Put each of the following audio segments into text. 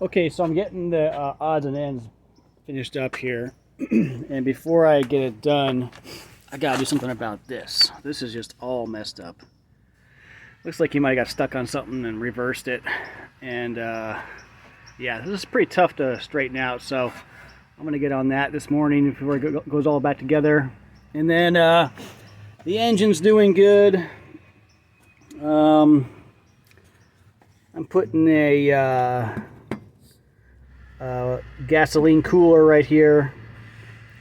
Okay, so I'm getting the odds and ends finished up here. And before I get it done, I gotta do something about this. This is just all messed up. Looks like you might have got stuck on something and reversed it. And yeah, this is pretty tough to straighten out. So I'm gonna get on that this morning before it goes all back together. And then the engine's doing good. I'm putting a gasoline cooler right here.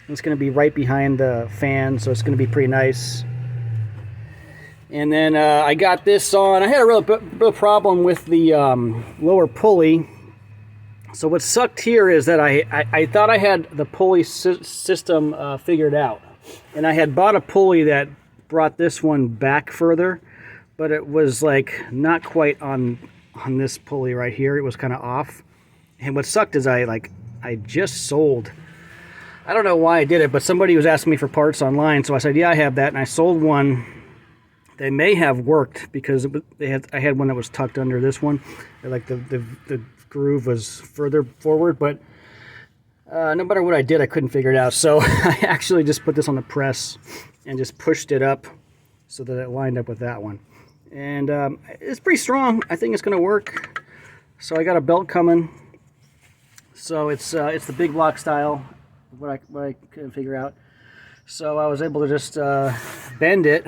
It's going to be right behind the fan, so it's going to be pretty nice. And then I got this on. I had a real problem with the lower pulley. So what sucked here is that I thought I had the pulley system figured out. And I had bought a pulley that brought this one back further, but it was like not quite on this pulley right here. It was kind of off. And what sucked is I just sold. I don't know why I did it, but somebody was asking me for parts online, so I said, yeah, I have that, and I sold one. They may have worked because I had one that was tucked under this one. Like the groove was further forward, but no matter what I did, I couldn't figure it out. So I actually just put this on the press and just pushed it up so that it lined up with that one. And it's pretty strong. I think it's going to work. So I got a belt coming. So it's the big block style. What I couldn't figure out. So I was able to just bend it,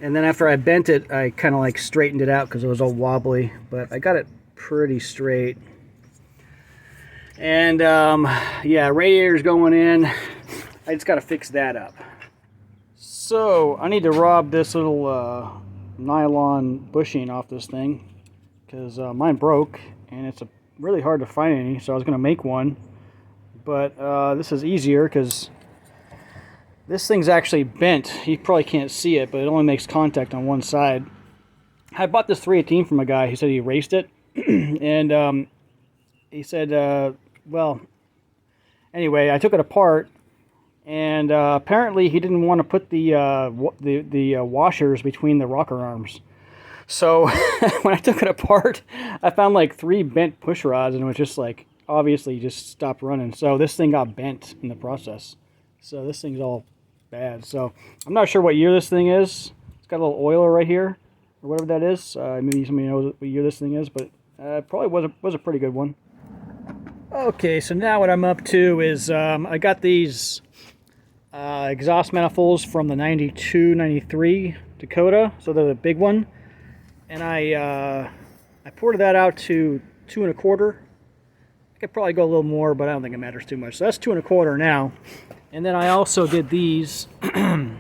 and then after I bent it, I kind of like straightened it out because it was all wobbly, but I got it pretty straight. And yeah, radiator's going in. I just got to fix that up. So I need to rob this little nylon bushing off this thing because mine broke, and it's really hard to find any, so I was going to make one. But this is easier because this thing's actually bent. You probably can't see it, but it only makes contact on one side. I bought this 318 from a guy. He said he erased it. And he said, well, anyway, I took it apart. And apparently he didn't want to put the washers between the rocker arms. So when I took it apart, I found like 3 bent push rods, and it was just like, obviously just stopped running. So this thing got bent in the process. So this thing's all bad. So I'm not sure what year this thing is. It's got a little oiler right here, or whatever that is. Maybe somebody knows what year this thing is, but probably was a pretty good one. Okay, so now what I'm up to is I got these exhaust manifolds from the 92, 93 Dakota. So they're the big one. And I ported that out to 2 1/4. I could probably go a little more, but I don't think it matters too much. So that's 2 1/4 now. And then I also did these. And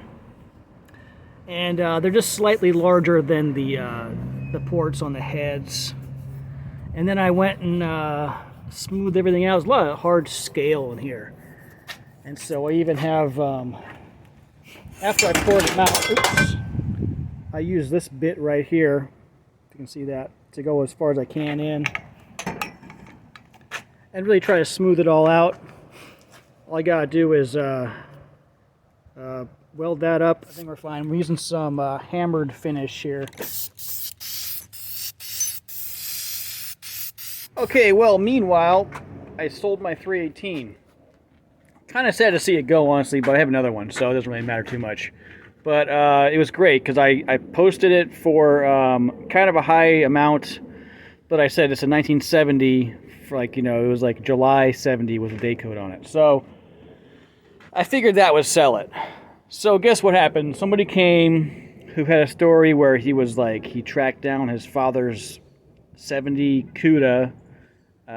they're just slightly larger than the ports on the heads. And then I went and smoothed everything out. There's a lot of hard scale in here. And so I even have, after I poured them out, oops, I use this bit right here, if you can see that, to go as far as I can in. And really try to smooth it all out. All I gotta do is weld that up. I think we're fine. We're using some hammered finish here. Okay, well, meanwhile, I sold my 318. Kind of sad to see it go, honestly, but I have another one, so it doesn't really matter too much. But it was great because I posted it for kind of a high amount, but I said it's a 1970. Like, you know, it was like July 70 with a day code on it. So I figured that would sell it. So guess what happened? Somebody came who had a story where he was like, he tracked down his father's 70 CUDA.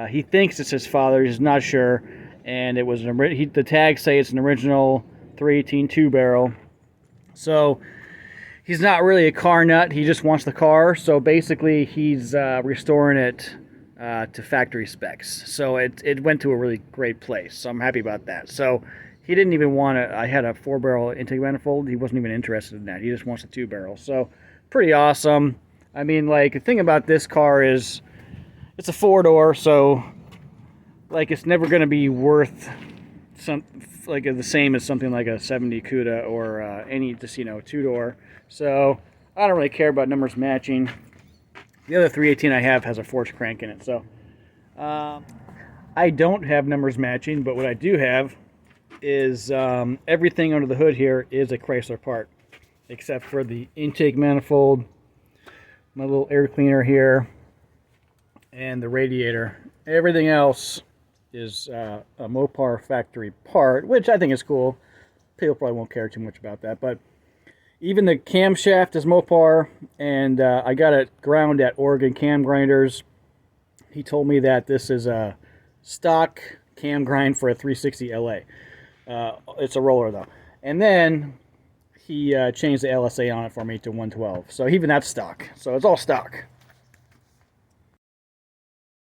He thinks it's his father. He's not sure. And it was the tags say it's an original 318 2-barrel. So he's not really a car nut. He just wants the car. So basically he's restoring it to factory specs. So it went to a really great place. So I'm happy about that. So he didn't even want to, I had a 4-barrel intake manifold. He wasn't even interested in that. He just wants a 2-barrel. So pretty awesome. I mean, like, the thing about this car is it's a 4-door, so like it's never going to be worth some like the same as something like a 70 CUDA or any just, you know, 2-door. So I don't really care about numbers matching. The other 318 I have has a forged crank in it, so I don't have numbers matching, but what I do have is everything under the hood here is a Chrysler part, except for the intake manifold, my little air cleaner here, and the radiator. Everything else is a Mopar factory part, which I think is cool. People probably won't care too much about that, but even the camshaft is Mopar, and I got it ground at Oregon Cam Grinders. He told me that this is a stock cam grind for a 360 LA. It's a roller though. And then he changed the LSA on it for me to 112. So even that's stock. So it's all stock.